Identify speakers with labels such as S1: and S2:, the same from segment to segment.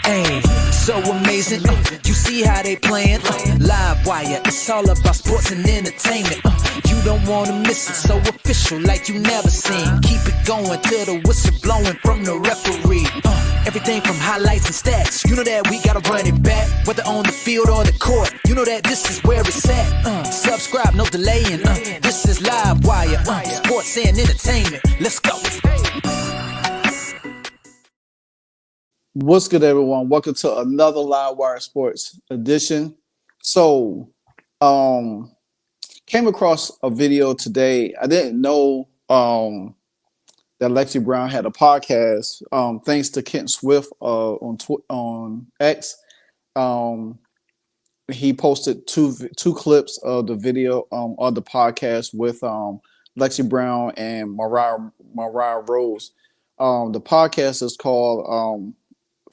S1: Hey, so amazing. You see how they playing? Live wire, it's all about sports and entertainment. You don't wanna miss it, so official like you never seen. Keep it going till the whistle blowing from the referee. Everything from highlights and stats. You know that we gotta run it back, whether on the field or the court. You know that this is where it's at. Subscribe, no delaying. This is Live Wire, sports and entertainment. Let's go.
S2: What's good, everyone? Welcome to another Live Wire Sports edition. So, came across a video today. I didn't know that Lexie Brown had a podcast. Thanks to Kent Swift on X. He posted two clips of the video of the podcast with Lexie Brown and Mariah Rose. The podcast is called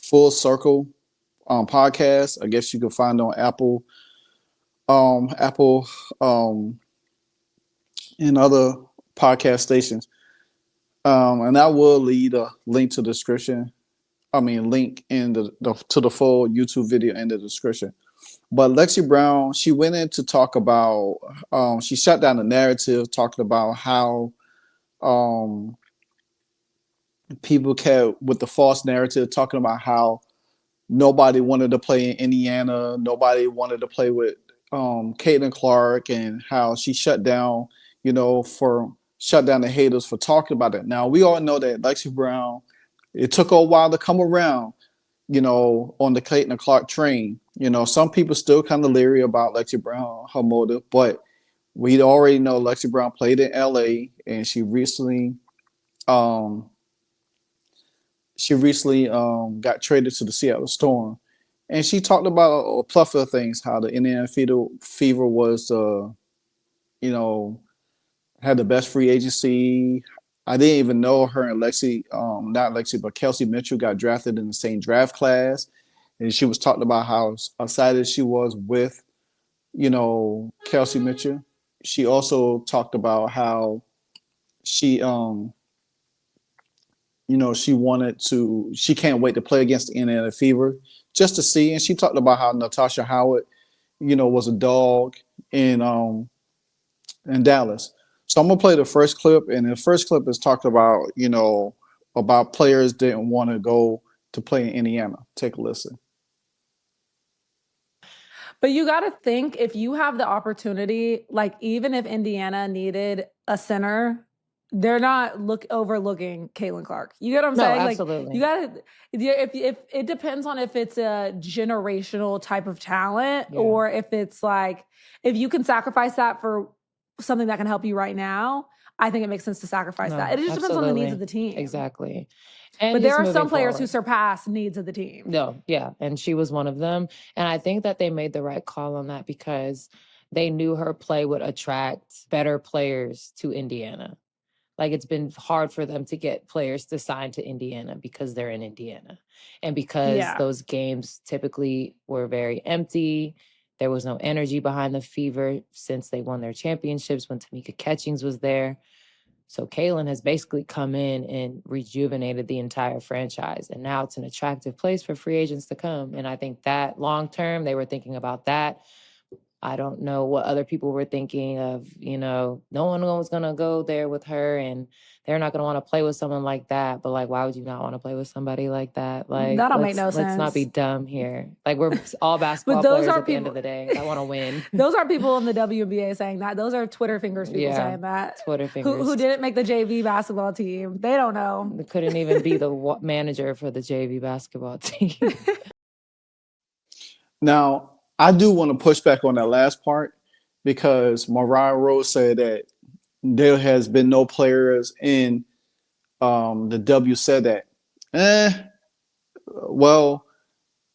S2: Full Circle podcast. I guess you can find it on Apple, and other podcast stations. And I will leave a link to the description. Link in to the full YouTube video in the description. But Lexie Brown, she went in to talk about. She shut down the narrative, talking about how people kept with the false narrative, talking about how nobody wanted to play in Indiana, nobody wanted to play with Caitlin Clark, and how she shut down the haters for talking about it. Now we all know that Lexie Brown, it took her a while to come around, on the Caitlin Clark train. Some people still kind of leery about Lexie Brown, her motive, but we already know Lexie Brown played in LA, and she recently got traded to the Seattle Storm. And she talked about a plethora of things, how the Indiana Fever was, had the best free agency. I didn't even know her and Lexie, not Lexie, but Kelsey Mitchell got drafted in the same draft class. And she was talking about how excited she was with, Kelsey Mitchell. She also talked about how she she can't wait to play against the Indiana Fever just to see. And she talked about how Natasha Howard, was a dog in Dallas. So I'm gonna play the first clip, and the first clip is talked about, about players didn't want to go to play in Indiana. Take a listen.
S3: But you got to think, if you have the opportunity, like even if Indiana needed a center, they're not overlooking Caitlin Clark. You get what I'm saying?
S4: Absolutely.
S3: Like, you got to, if it depends on if it's a generational type of talent, or if it's like, if you can sacrifice that for something that can help you right now, I think it makes sense to sacrifice that. It just depends on the needs of the team.
S4: Exactly.
S3: But there are some players who surpass needs of the team.
S4: No, yeah. And she was one of them. And I think that they made the right call on that because they knew her play would attract better players to Indiana. Like, it's been hard for them to get players to sign to Indiana because they're in Indiana. And because those games typically were very empty. There was no energy behind the Fever since they won their championships when Tamika Catchings was there. So Caitlin has basically come in and rejuvenated the entire franchise. And now it's an attractive place for free agents to come. And I think that long term, they were thinking about that. I don't know what other people were thinking of, no one was going to go there with her and they're not going to want to play with someone like that. But like, why would you not want to play with somebody like that? Like,
S3: that don't make no sense.
S4: Let's not be dumb here. Like, we're all basketball players at the end of the day. I want to win.
S3: Those are people in the WNBA saying that. Those are Twitter fingers people saying that.
S4: Twitter fingers.
S3: Who didn't make the JV basketball team. They don't know.
S4: They couldn't even be the manager for the JV basketball team.
S2: Now, I do want to push back on that last part because Mariah Rose said that there has been no players in the W said that. Well,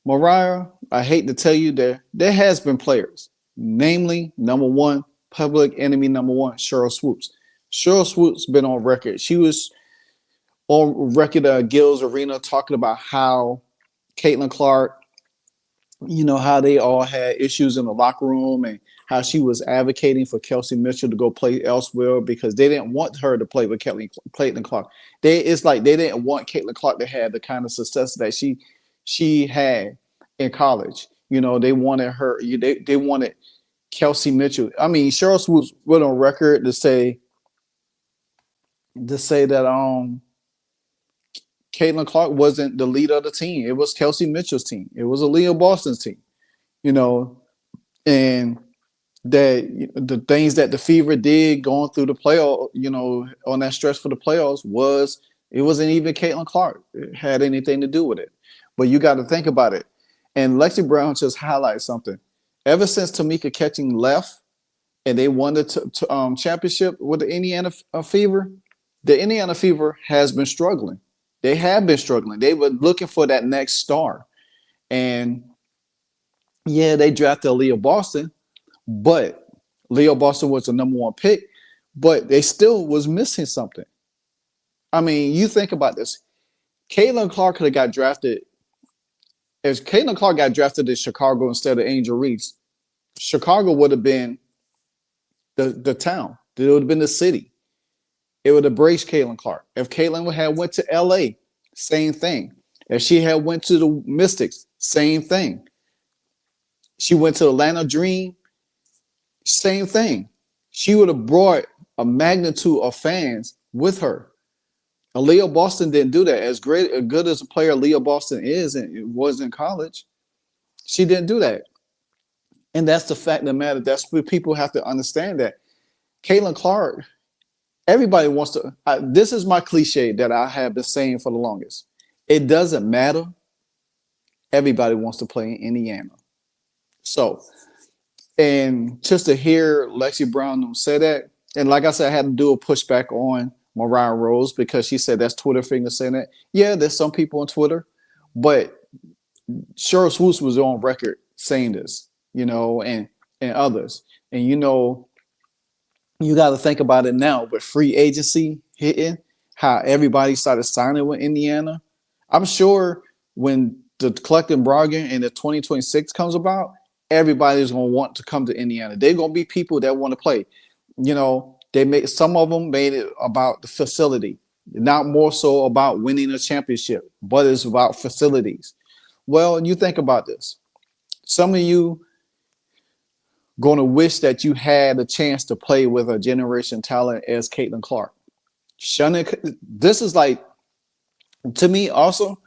S2: Mariah, I hate to tell you there has been players, namely number one, public enemy number one, Cheryl Swoops. Cheryl Swoops been on record. She was on record at Gil's Arena talking about how Caitlin Clark, how they all had issues in the locker room and how she was advocating for Kelsey Mitchell to go play elsewhere because they didn't want her to play with Caitlin Clark. It's like they didn't want Caitlin Clark to have the kind of success that she, she had in college. You know, they wanted her. They wanted Kelsey Mitchell. I mean, Cheryl Swoops went on record to say that Caitlin Clark wasn't the leader of the team. It was Kelsey Mitchell's team. It was Aaliyah Boston's team. You know, and that the things that the Fever did going through the playoff, you know, on that stretch for the playoffs it wasn't even Caitlin Clark had anything to do with it. But you got to think about it. And Lexie Brown just highlights something. Ever since Tamika Catching left and they won the championship with the Indiana Fever, the Indiana Fever has been struggling. They have been struggling. They were looking for that next star. And yeah, they drafted Aaliyah Boston, but Leo Boston was the #1 pick, but they still was missing something. I mean, you think about this. Caitlin Clark could have got drafted. If Caitlin Clark got drafted in Chicago instead of Angel Reese, Chicago would have been the town. It would have been the city. It would have braced Caitlin Clark. If Caitlin had went to LA, same thing. If she had went to the Mystics, same thing. She went to Atlanta Dream, same thing. She would have brought a magnitude of fans with her. Aaliyah Boston didn't do that. As good as a player Aaliyah Boston is and it was in college, she didn't do that. And that's the fact of the matter. That's what people have to understand, that Caitlin Clark, everybody wants to. This is my cliche that I have been saying for the longest. It doesn't matter. Everybody wants to play in Indiana. So, and just to hear Lexie Brown say that, and like I said, I had to do a pushback on Mariah Rose because she said that's Twitter finger saying that. Yeah, there's some people on Twitter, but Cheryl Swoops was on record saying this, you know, and others. And you know, you got to think about it now with free agency hitting, how everybody started signing with Indiana. I'm sure when the collective bargaining in the 2026 comes about, everybody's going to want to come to Indiana. They're going to be people that want to play. You know, some of them made it about the facility, not more so about winning a championship, but it's about facilities. Well, you think about this. Some of you going to wish that you had a chance to play with a generation talent as Caitlin Clark. This is like, to me also,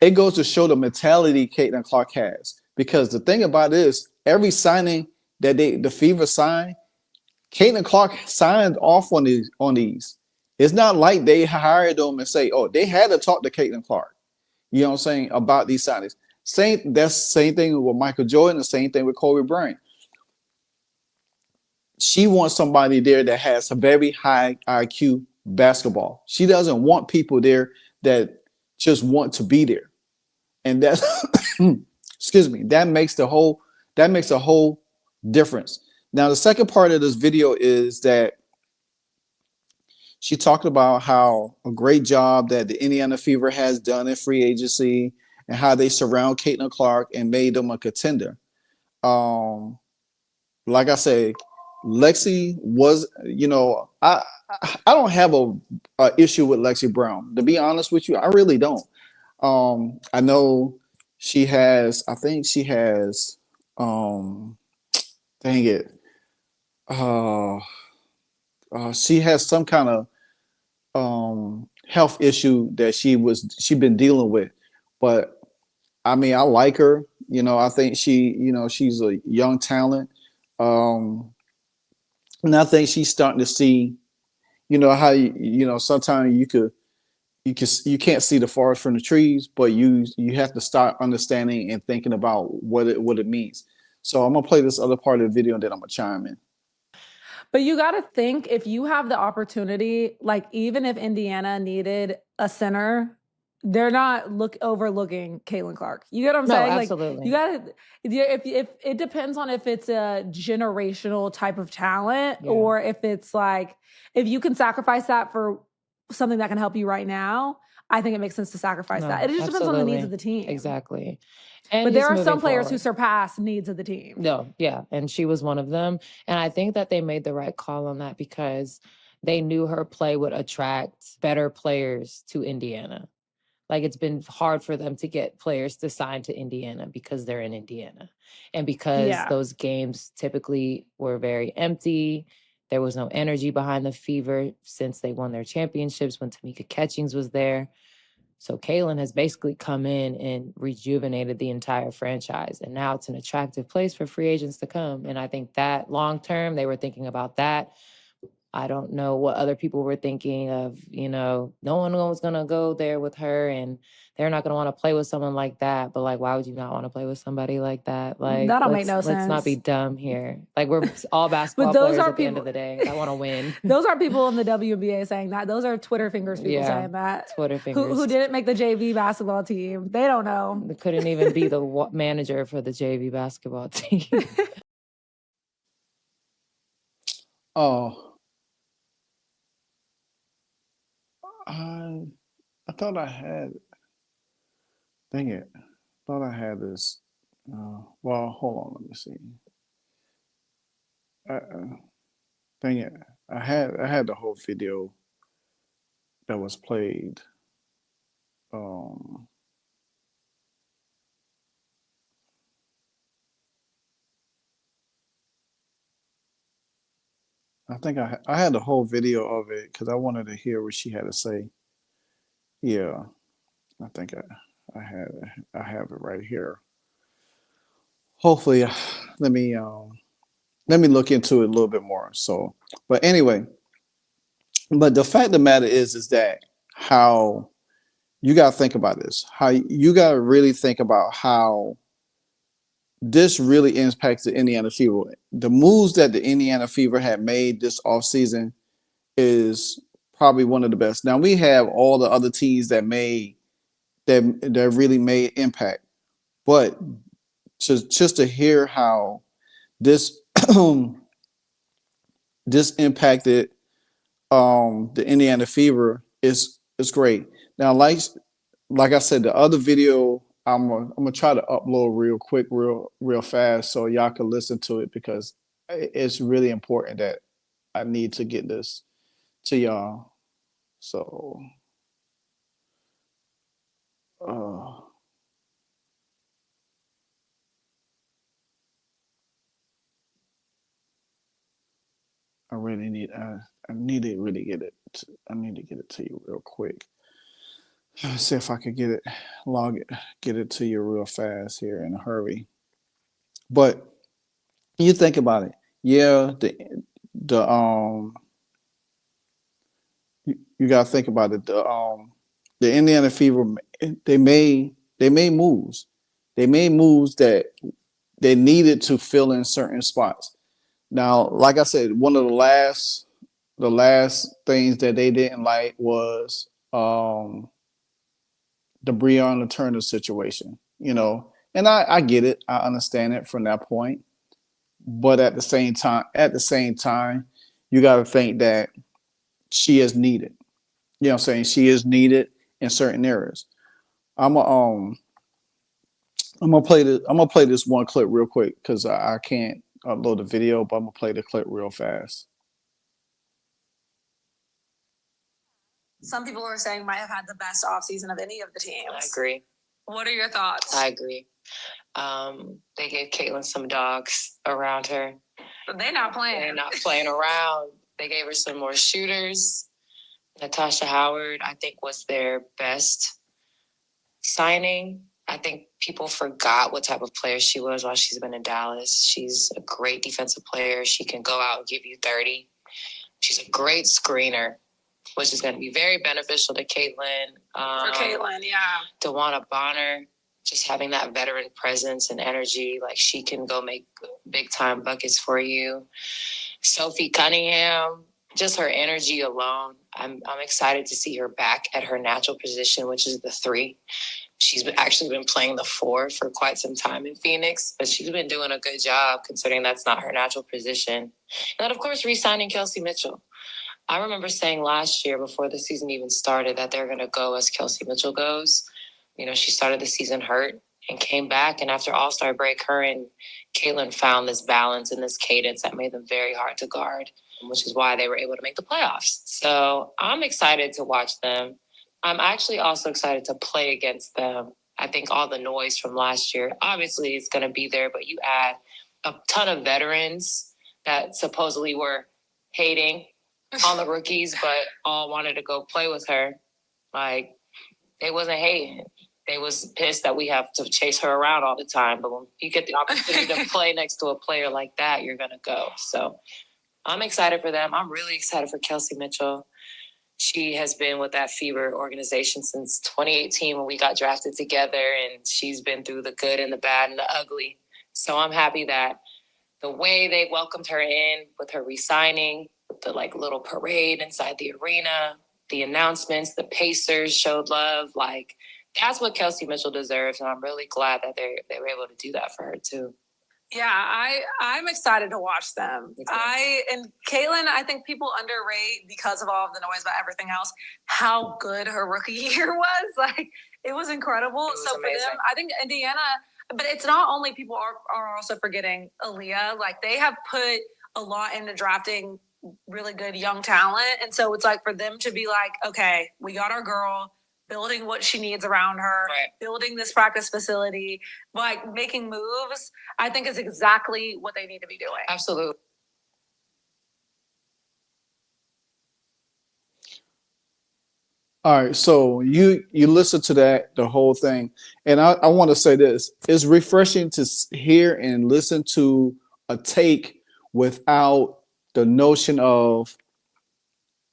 S2: it goes to show the mentality Caitlin Clark has. Because the thing about it is, every signing that the Fever signed, Caitlin Clark signed off on these. It's not like they hired them and say, oh, they had to talk to Caitlin Clark. You know what I'm saying? About these signings. That's the same thing with Michael Jordan, the same thing with Kobe Bryant. She wants somebody there that has a very high IQ basketball. She doesn't want people there that just want to be there. And that's excuse me, that makes a whole difference. Now, the second part of this video is that she talked about how a great job that the Indiana Fever has done in free agency and how they surround Caitlin Clark and made them a contender. Like I say, Lexie was, you know, I don't have a issue with Lexie Brown. To be honest with you, I really don't. I know she has, I think she has, dang it, she has some kind of health issue that she'd been dealing with. But I mean, I like her. You know, I think she's a young talent. And I think she's starting to see, you know, how you know, sometimes you can't see the forest from the trees, but you have to start understanding and thinking about what it means. So I'm gonna play this other part of the video and then I'm gonna chime in.
S3: But you got to think, if you have the opportunity, like even if Indiana needed a center, they're not overlooking Caitlin Clark. You get what I'm saying?
S4: Absolutely.
S3: Like, you got to, if it depends on if it's a generational type of talent or if it's like, if you can sacrifice that for something that can help you right now, I think it makes sense to sacrifice that. It just depends on the needs of the team.
S4: Exactly. And
S3: but there are some players who surpass needs of the team.
S4: No, yeah. And she was one of them. And I think that they made the right call on that because they knew her play would attract better players to Indiana. Like, it's been hard for them to get players to sign to Indiana because they're in Indiana. And because those games typically were very empty. There was no energy behind the Fever since they won their championships when Tamika Catchings was there. So Caitlin has basically come in and rejuvenated the entire franchise. And now it's an attractive place for free agents to come. And I think that long term, they were thinking about that. I don't know what other people were thinking of, no one was going to go there with her and they're not going to want to play with someone like that. But like, why would you not want to play with somebody like that? Like,
S3: that don't make no sense.
S4: Let's not be dumb here. Like, we're all basketball players at the end of the day. I want to win.
S3: Those are people in the WNBA saying that. Those are Twitter fingers people saying that.
S4: Twitter fingers.
S3: Who didn't make the JV basketball team. They don't know.
S4: They couldn't even be the manager for the JV basketball team.
S2: Oh. I thought I had. Dang it! Thought I had this. Well, hold on. Let me see. Dang it! I had the whole video that was played. I think I had the whole video of it because I wanted to hear what she had to say. Yeah, I think I have it right here. Hopefully, let me look into it a little bit more. So, but anyway, but the fact of the matter is that how you got to think about this. How you got to really think about how this really impacts the Indiana Fever. The moves that the Indiana Fever had made this offseason is probably one of the best. Now we have all the other teams that really made impact, but just to hear how this this impacted the Indiana Fever is great. Now, like I said, the other video I'm gonna try to upload real quick, real fast, so y'all can listen to it because it's really important that I need to get this to y'all. So, I really need I need to really get it. I need to get it to you real quick. Let's see if I could get it to you real fast here in a hurry. But you think about it, yeah. You gotta think about it. The Indiana Fever, they made moves. They made moves that they needed to fill in certain spots. Now, like I said, one of the last things that they didn't like was the Breonna Turner situation, and I get it. I understand it from that point. But at the same time, you got to think that she is needed. You know what I'm saying? She is needed in certain areas. I'm gonna play this one clip real quick because I can't upload the video, but I'm gonna play the clip real fast.
S3: Some people are saying might have had the best offseason of any of the teams.
S4: I agree.
S3: What are your thoughts?
S4: I agree. They gave Caitlin some dogs around her.
S3: They're not playing.
S4: They're not playing around. They gave her some more shooters. Natasha Howard, I think, was their best signing. I think people forgot what type of player she was while she's been in Dallas. She's a great defensive player. She can go out and give you 30. She's a great screener, which is going to be very beneficial to Caitlin.
S3: For Caitlin, yeah.
S4: DeWanna Bonner, just having that veteran presence and energy, like she can go make big time buckets for you. Sophie Cunningham, just her energy alone. I'm excited to see her back at her natural position, which is the 3. She's actually been playing the 4 for quite some time in Phoenix, but she's been doing a good job considering that's not her natural position. And then, of course, re-signing Kelsey Mitchell. I remember saying last year before the season even started that they're going to go as Kelsey Mitchell goes. She started the season hurt and came back. And after All-Star break, her and Caitlin found this balance and this cadence that made them very hard to guard, which is why they were able to make the playoffs. So I'm excited to watch them. I'm actually also excited to play against them. I think all the noise from last year, obviously, is going to be there, but you add a ton of veterans that supposedly were hating on the rookies, but all wanted to go play with her. Like, they wasn't hating. They was pissed that we have to chase her around all the time. But when you get the opportunity to play next to a player like that, you're going to go. So I'm excited for them. I'm really excited for Kelsey Mitchell. She has been with that Fever organization since 2018 when we got drafted together, and she's been through the good and the bad and the ugly. So I'm happy that the way they welcomed her in with her re-signing, with the like little parade inside the arena, the announcements, the Pacers showed love. Like, that's what Kelsey Mitchell deserves, and I'm really glad that they were able to do that for her too.
S3: Yeah, I'm excited to watch them. And Caitlin, I think people underrate, because of all of the noise about everything else, how good her rookie year was. Like, it was incredible. It was so amazing. For them, I think Indiana, but it's not only people are also forgetting Aaliyah. Like, they have put a lot into drafting really good young talent. And so it's like for them to be like, okay, we got our girl, building what she needs around her, right, building this practice facility, like making moves, I think is exactly what they need to be doing.
S4: Absolutely.
S2: All right, so you listen to that, the whole thing, and I want to say this: it's refreshing to hear and listen to a take without the notion of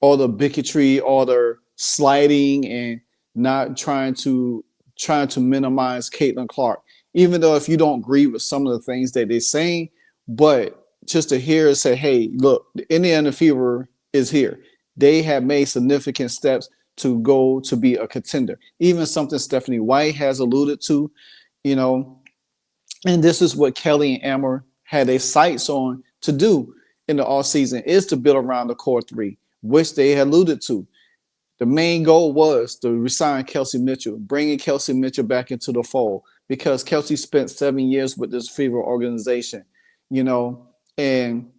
S2: all the bigotry, all the sliding, and not trying to minimize Caitlin Clark. Even though if you don't agree with some of the things that they're saying, but just to hear it say, "Hey, look, the Indiana Fever is here. They have made significant steps to go to be a contender." Even something Stephanie White has alluded to, you know, and this is what Kelly and Amber had their sights on to do in the offseason, is to build around the core three, which they had alluded to. The main goal was to resign Kelsey Mitchell, bringing Kelsey Mitchell back into the fold, because Kelsey spent 7 years with this Fever organization, you know, and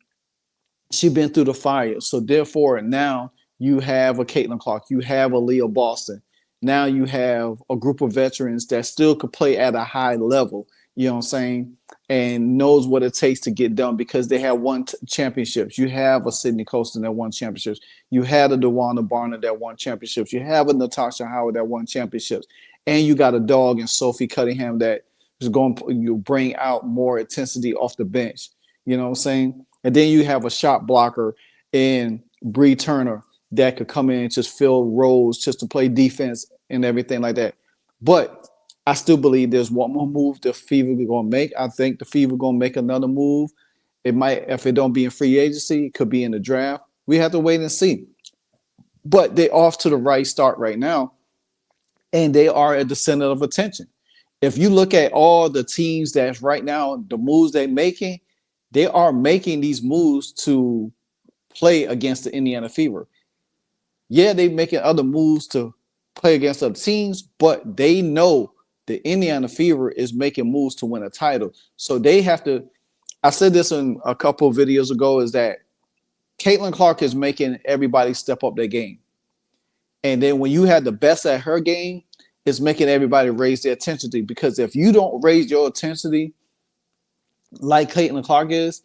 S2: she's been through the fire. So therefore, now you have a Caitlin Clark, you have a Leah Boston. Now you have a group of veterans that still could play at a high level, you know what I'm saying, and knows what it takes to get done, because they have won championships. You have a Sydney Colston that won championships. You had a DeWanda Barner that won championships. You have a Natasha Howard that won championships. And you got a dog in Sophie Cunningham that is going to bring out more intensity off the bench. You know what I'm saying? And then you have a shot blocker in Bree Turner that could come in and just fill roles just to play defense and everything like that. But I still believe there's one more move the Fever are going to make. I think the Fever going to make another move. It might, if it don't be in free agency, it could be in the draft. We have to wait and see. But they're off to the right start right now, and they are at the center of attention. If you look at all the teams that's right now, the moves they're making, they are making these moves to play against the Indiana Fever. Yeah, they're making other moves to play against other teams, but they know the Indiana Fever is making moves to win a title. So they have to, I said this in a couple of videos ago, is that Caitlin Clark is making everybody step up their game. And then when you have the best at her game, it's making everybody raise their intensity. Because if you don't raise your intensity like Caitlin Clark is,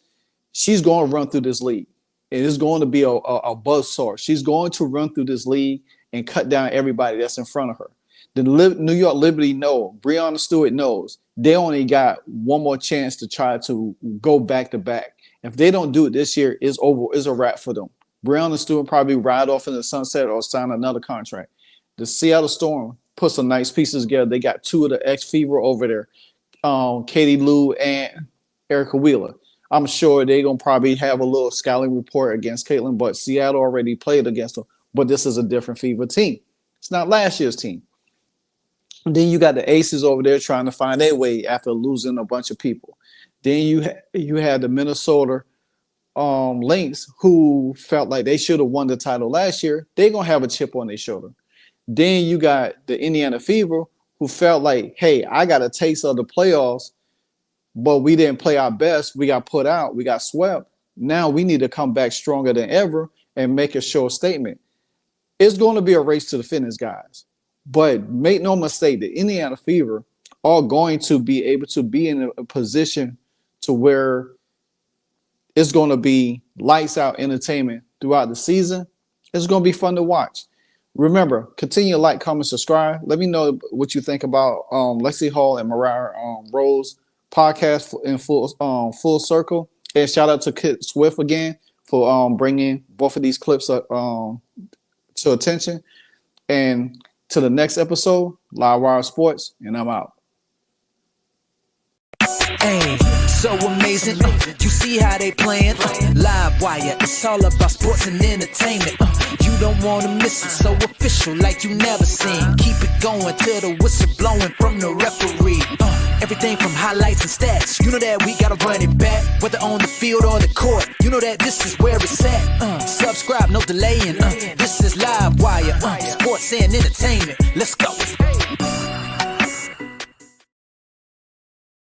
S2: she's going to run through this league. It is going to be a buzzsaw. She's going to run through this league and cut down everybody that's in front of her. The New York Liberty know, Breonna Stewart knows, they only got one more chance to try to go back to back. If they don't do it this year, it's over. It's a wrap for them. Breonna Stewart probably ride off in the sunset or sign another contract. The Seattle Storm put some nice pieces together. They got two of the ex-Fever over there, Katie Lou and Erica Wheeler. I'm sure they're going to probably have a little scouting report against Caitlin, but Seattle already played against them. But this is a different Fever team. It's not last year's team. And then you got the Aces over there trying to find their way after losing a bunch of people. Then you had the Minnesota Lynx, who felt like they should have won the title last year. They're going to have a chip on their shoulder. Then you got the Indiana Fever, who felt like, hey, I got a taste of the playoffs, but we didn't play our best. We got put out. We got swept. Now we need to come back stronger than ever and make a show statement. It's going to be a race to the finish, guys. But make no mistake, the Indiana Fever are going to be able to be in a position to where it's going to be lights out entertainment throughout the season. It's going to be fun to watch. Remember, continue to like, comment, subscribe. Let me know what you think about Lexie Hall and Mariah Rose podcast in full circle. And shout out to Kit Swift again for bringing both of these clips to attention. And to the next episode, Live Wire Sports, and I'm out.
S1: Hey, so amazing. You see how they playing? Live Wire, it's all about sports and entertainment. You don't want to miss it, so official like you never seen. Keep it going till the whistle blowing from the referee. Everything from highlights and stats. You know that we gotta run it back, whether on the field or the court. You know that this is where it's at. Subscribe, no delaying. This is Live Wire, sports and entertainment. Let's go.